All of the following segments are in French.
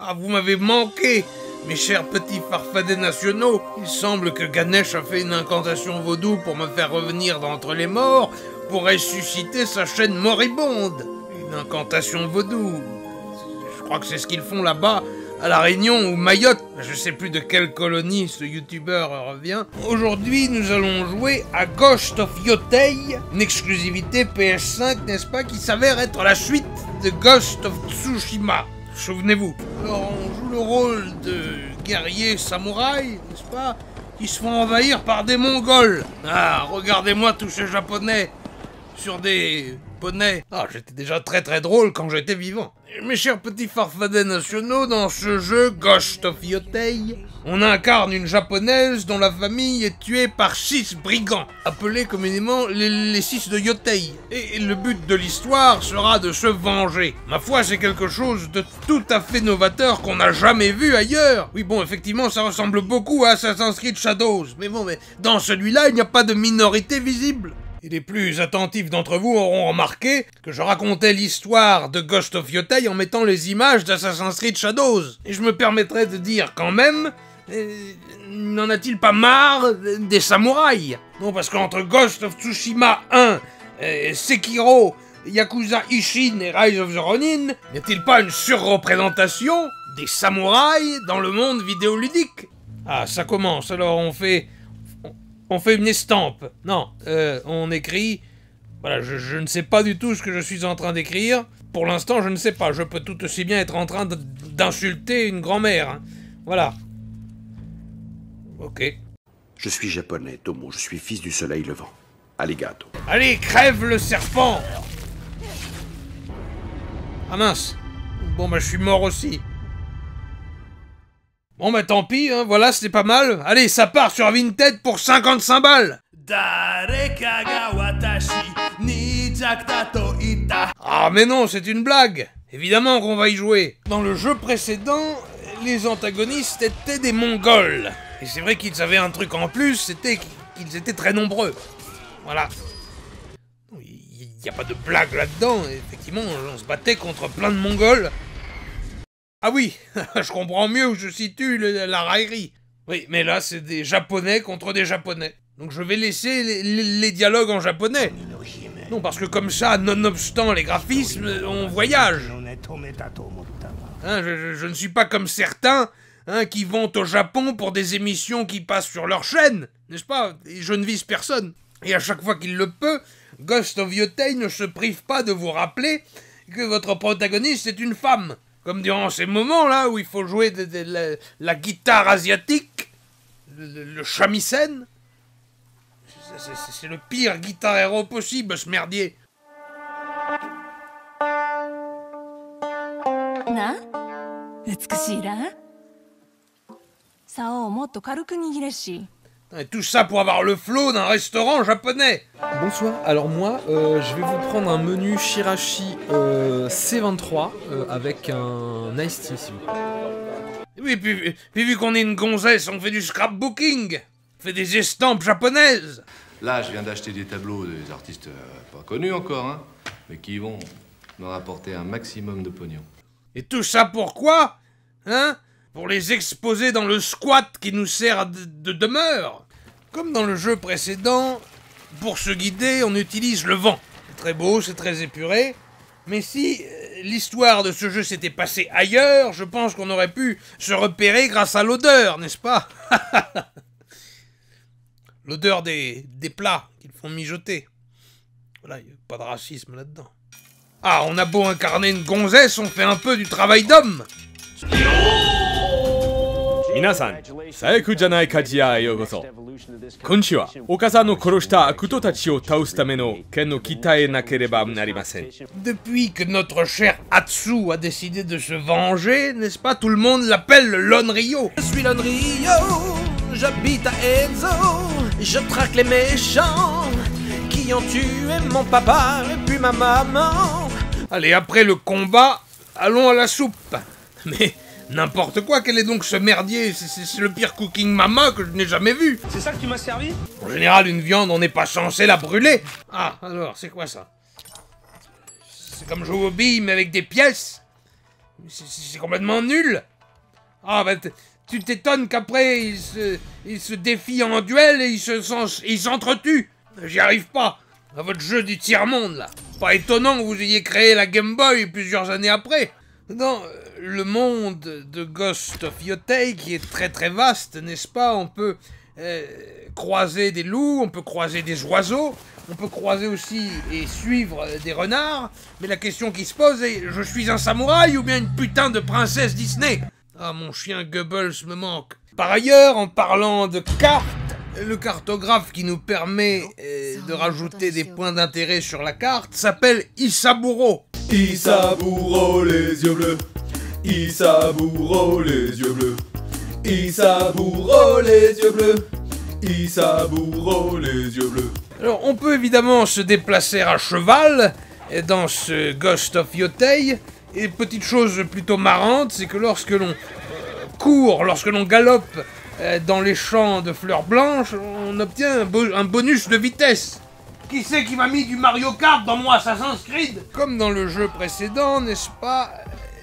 Ah, vous m'avez manqué, mes chers petits farfadets nationaux. Il semble que Ganesh a fait une incantation vaudou pour me faire revenir d'entre les morts, pour ressusciter sa chaîne moribonde. Une incantation vaudou. Je crois que c'est ce qu'ils font là-bas, à La Réunion ou Mayotte. Je sais plus de quelle colonie ce youtubeur revient. Aujourd'hui, nous allons jouer à Ghost of Yotei, une exclusivité PS5, n'est-ce pas, qui s'avère être la suite de Ghost of Tsushima. Souvenez-vous. Alors, on joue le rôle de guerrier samouraï, n'est-ce pas, qui se font envahir par des Mongols. Ah, regardez-moi tous ces Japonais sur des poneys. Ah, j'étais déjà très drôle quand j'étais vivant. Mes chers petits farfadets nationaux, dans ce jeu Ghost of Yotei, on incarne une japonaise dont la famille est tuée par 6 brigands, appelés communément les 6 de Yotei. Et le but de l'histoire sera de se venger. Ma foi, c'est quelque chose de tout à fait novateur qu'on n'a jamais vu ailleurs. Oui, bon, effectivement, ça ressemble beaucoup à Assassin's Creed Shadows, mais bon, dans celui-là, il n'y a pas de minorité visible. Et les plus attentifs d'entre vous auront remarqué que je racontais l'histoire de Ghost of Yotei en mettant les images d'Assassin's Creed Shadows. Et je me permettrai de dire quand même, n'en a-t-il pas marre des samouraïs? Non, parce qu'entre Ghost of Tsushima 1, Sekiro, Yakuza Ishin et Rise of the Ronin, n'y a-t-il pas une surreprésentation des samouraïs dans le monde vidéoludique? Ah, ça commence, alors on fait une estampe. Non, on écrit... Voilà, je ne sais pas du tout ce que je suis en train d'écrire. Pour l'instant, je ne sais pas. Je peux tout aussi bien être en train d'insulter une grand-mère. Hein. Voilà. Ok. Je suis japonais, Tomo. Je suis fils du soleil levant. Alligato. Allez, crève le serpent! Ah mince. Bon, bah, je suis mort aussi. Bon bah tant pis, hein, voilà, c'était pas mal. Allez, ça part sur Vinted pour 55 balles. Ah mais non, c'est une blague. Évidemment qu'on va y jouer. Dans le jeu précédent, les antagonistes étaient des Mongols. Et c'est vrai qu'ils avaient un truc en plus, c'était qu'ils étaient très nombreux. Voilà. Il n'y a pas de blague là-dedans. Effectivement, on se battait contre plein de Mongols. Ah oui, je comprends mieux où je situe la raillerie. Oui, mais là, c'est des Japonais contre des Japonais. Donc je vais laisser les dialogues en japonais. Non, parce que comme ça, nonobstant les graphismes, on voyage. Hein, je ne suis pas comme certains qui vont au Japon pour des émissions qui passent sur leur chaîne, n'est-ce pas? Et je ne vise personne. Et à chaque fois qu'il le peut, Ghost of Yotei ne se prive pas de vous rappeler que votre protagoniste est une femme. Comme durant ces moments-là où il faut jouer la guitare asiatique, le shamisen. C'est le pire guitar héros possible, ce merdier. Et tout ça pour avoir le flow d'un restaurant japonais. Bonsoir, alors moi, je vais vous prendre un menu Shirashi C23 avec un iced tea, s'il vous plaît. Oui, puis vu qu'on est une gonzesse, on fait du scrapbooking. On fait des estampes japonaises. Là, je viens d'acheter des tableaux des artistes pas connus encore, hein, mais qui vont me rapporter un maximum de pognon. Et tout ça pourquoi? Hein? Pour les exposer dans le squat qui nous sert de demeure. Comme dans le jeu précédent, pour se guider, on utilise le vent. C'est très beau, c'est très épuré. Mais si l'histoire de ce jeu s'était passée ailleurs, je pense qu'on aurait pu se repérer grâce à l'odeur, n'est-ce pas? L'odeur des plats qu'ils font mijoter. Voilà, il n'y a pas de racisme là-dedans. Ah, on a beau incarner une gonzesse, on fait un peu du travail d'homme. Minasan, Sayaku Janai Kajiya e yokoso. Konnichiwa. Okasan no koroshita akuto tachi o taosu tame no ken no kitae nakereba narimasen. Depuis que notre cher Hatsu a décidé de se venger, n'est-ce pas, tout le monde l'appelle le Lon Ryo. Je suis Lon Ryo, j'habite à Enzo, je traque les méchants qui ont tué mon papa et puis ma maman. Allez, après le combat, allons à la soupe. Mais n'importe quoi, quel est donc ce merdier? C'est le pire cooking mama que je n'ai jamais vu. C'est ça que tu m'as servi? En général, une viande, on n'est pas censé la brûler. Ah, alors, c'est quoi ça? C'est comme jouer aux billes, mais avec des pièces. C'est complètement nul. Ah bah tu t'étonnes qu'après ils se défient en duel et ils s'entretuent. J'y arrive pas. À votre jeu du tiers-monde là. Pas étonnant que vous ayez créé la Game Boy plusieurs années après. Dans le monde de Ghost of Yotei, qui est très très vaste, n'est-ce pas? On peut croiser des loups, on peut croiser des oiseaux, on peut croiser aussi et suivre des renards. Mais la question qui se pose est, je suis un samouraï ou bien une putain de princesse Disney? Ah, mon chien Goebbels me manque. Par ailleurs, en parlant de cartes, le cartographe qui nous permet de rajouter des points d'intérêt sur la carte s'appelle Isaburo. Isaburo les yeux bleus, Isaburo les yeux bleus, Isaburo les yeux bleus, Isaburo les yeux bleus. Alors, on peut évidemment se déplacer à cheval dans ce Ghost of Yotei. Et petite chose plutôt marrante, c'est que lorsque l'on court, lorsque l'on galope dans les champs de fleurs blanches, on obtient un bonus de vitesse. Qui c'est qui m'a mis du Mario Kart dans mon Assassin's Creed? Comme dans le jeu précédent, n'est-ce pas?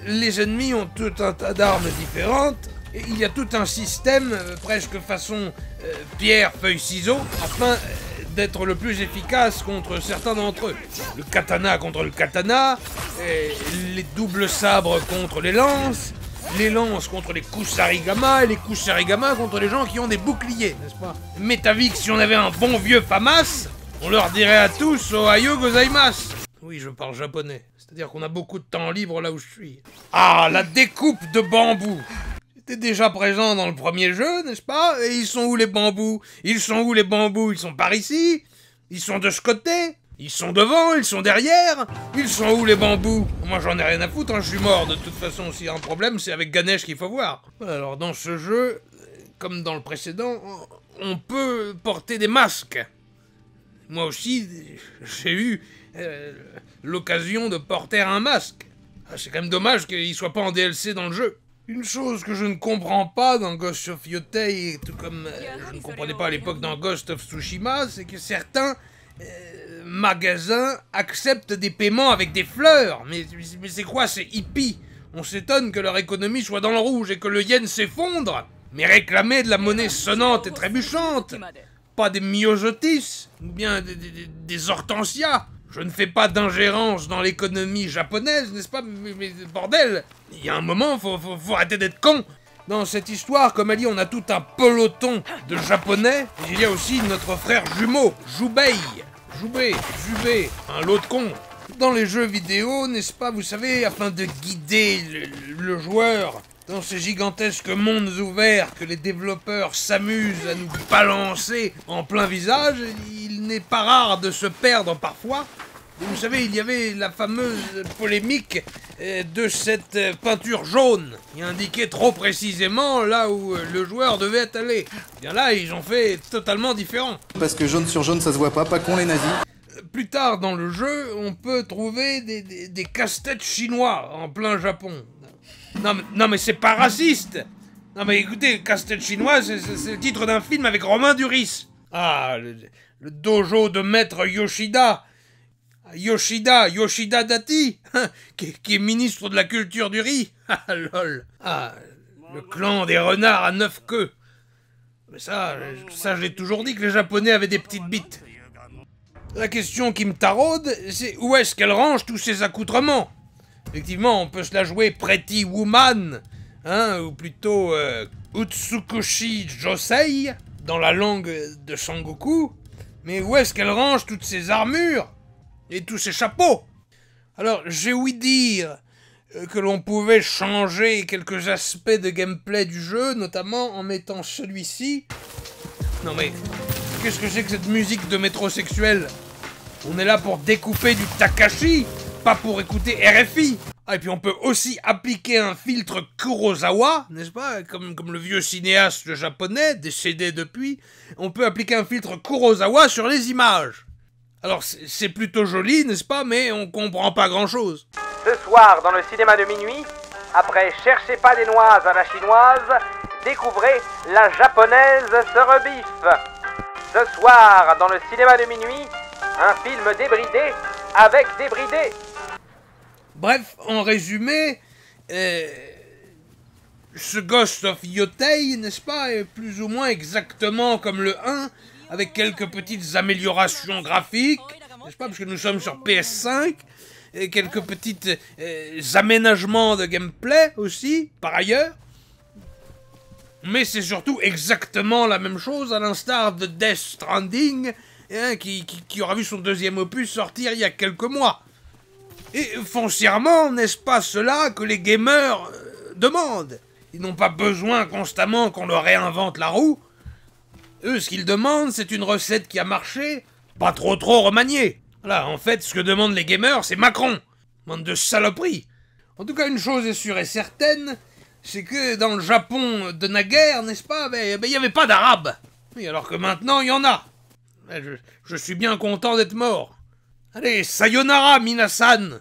Les ennemis ont tout un tas d'armes différentes, et il y a tout un système, presque façon pierre, feuille, ciseaux, afin d'être le plus efficace contre certains d'entre eux. Le katana contre le katana, les doubles sabres contre les lances contre les kusarigama, et les kusarigama contre les gens qui ont des boucliers, n'est-ce pas? Métavic, si on avait un bon vieux FAMAS, on leur dirait à tous « Ohayo gozaimasu ». Oui, je parle japonais, c'est-à-dire qu'on a beaucoup de temps libre là où je suis. Ah, la découpe de bambou! C'était déjà présent dans le premier jeu, n'est-ce pas? Et ils sont où les bambous? Ils sont où les bambous? Ils sont par ici? Ils sont de ce côté? Ils sont devant? Ils sont derrière? Ils sont où les bambous? Moi j'en ai rien à foutre, hein, je suis mort de toute façon. S'il y a un problème, c'est avec Ganesh qu'il faut voir. Alors dans ce jeu, comme dans le précédent, on peut porter des masques. Moi aussi, j'ai eu l'occasion de porter un masque. C'est quand même dommage qu'il soit pas en DLC dans le jeu. Une chose que je ne comprends pas dans Ghost of Yotei, tout comme je ne comprenais pas à l'époque dans Ghost of Tsushima, c'est que certains magasins acceptent des paiements avec des fleurs. Mais c'est quoi, c'est hippie? On s'étonne que leur économie soit dans le rouge et que le yen s'effondre. Mais réclamer de la monnaie sonnante et trébuchante, pas des myosotis, ou bien des hortensias. Je ne fais pas d'ingérence dans l'économie japonaise, n'est-ce pas? Mais bordel, il y a un moment, faut arrêter d'être con. Dans cette histoire, comme elle dit, on a tout un peloton de japonais. Et il y a aussi notre frère jumeau, Jubei, un lot de con. Dans les jeux vidéo, n'est-ce pas, vous savez, afin de guider le joueur dans ces gigantesques mondes ouverts que les développeurs s'amusent à nous balancer en plein visage, il n'est pas rare de se perdre parfois. Et vous savez, il y avait la fameuse polémique de cette peinture jaune, qui indiquait trop précisément là où le joueur devait aller. Bien là, ils ont fait totalement différent. Parce que jaune sur jaune, ça se voit pas con les nazis. Plus tard dans le jeu, on peut trouver des casse-têtes chinois en plein Japon. Non mais c'est pas raciste. Non mais écoutez, casse-tête chinois, c'est le titre d'un film avec Romain Duris. Ah, le dojo de maître Yoshida. Yoshida Dati, qui est ministre de la culture du riz. Ah lol. Ah, le clan des renards à 9 queues. Mais ça je l'ai toujours dit que les Japonais avaient des petites bites. La question qui me taraude, c'est où est-ce qu'elle range tous ces accoutrements? Effectivement, on peut se la jouer Pretty Woman, hein, ou plutôt Utsukushi Josei, dans la langue de Sangoku. Mais où est-ce qu'elle range toutes ces armures et tous ces chapeaux? Alors, j'ai ouï dire que l'on pouvait changer quelques aspects de gameplay du jeu, notamment en mettant celui-ci. Non mais, qu'est-ce que c'est que cette musique de métrosexuel? On est là pour découper du Takashi, pas pour écouter RFI. Ah, et puis on peut aussi appliquer un filtre Kurosawa, n'est-ce pas? Comme le vieux cinéaste japonais, décédé depuis. On peut appliquer un filtre Kurosawa sur les images. Alors c'est plutôt joli, n'est-ce pas? Mais on comprend pas grand-chose. Ce soir, dans le cinéma de minuit, après Cherchez pas des noises à la chinoise, découvrez La japonaise se rebiffe. Ce soir, dans le cinéma de minuit, un film débridé avec débridé. Bref, en résumé, Ce Ghost of Yotei, n'est-ce pas, est plus ou moins exactement comme le 1, avec quelques petites améliorations graphiques, n'est-ce pas, parce que nous sommes sur PS5, et quelques petits aménagements de gameplay aussi, par ailleurs. Mais c'est surtout exactement la même chose, à l'instar de Death Stranding, hein, qui aura vu son deuxième opus sortir il y a quelques mois. Et foncièrement, n'est-ce pas cela que les gamers demandent? Ils n'ont pas besoin constamment qu'on leur réinvente la roue. Eux, ce qu'ils demandent, c'est une recette qui a marché, pas trop remaniée. Voilà, en fait, ce que demandent les gamers, c'est Macron. Bande de saloperies. En tout cas, une chose est sûre et certaine, c'est que dans le Japon de naguère, n'est-ce pas, il n'y avait pas d'Arabes. Oui, alors que maintenant, il y en a. Je suis bien content d'être mort. Allez, sayonara, minasan.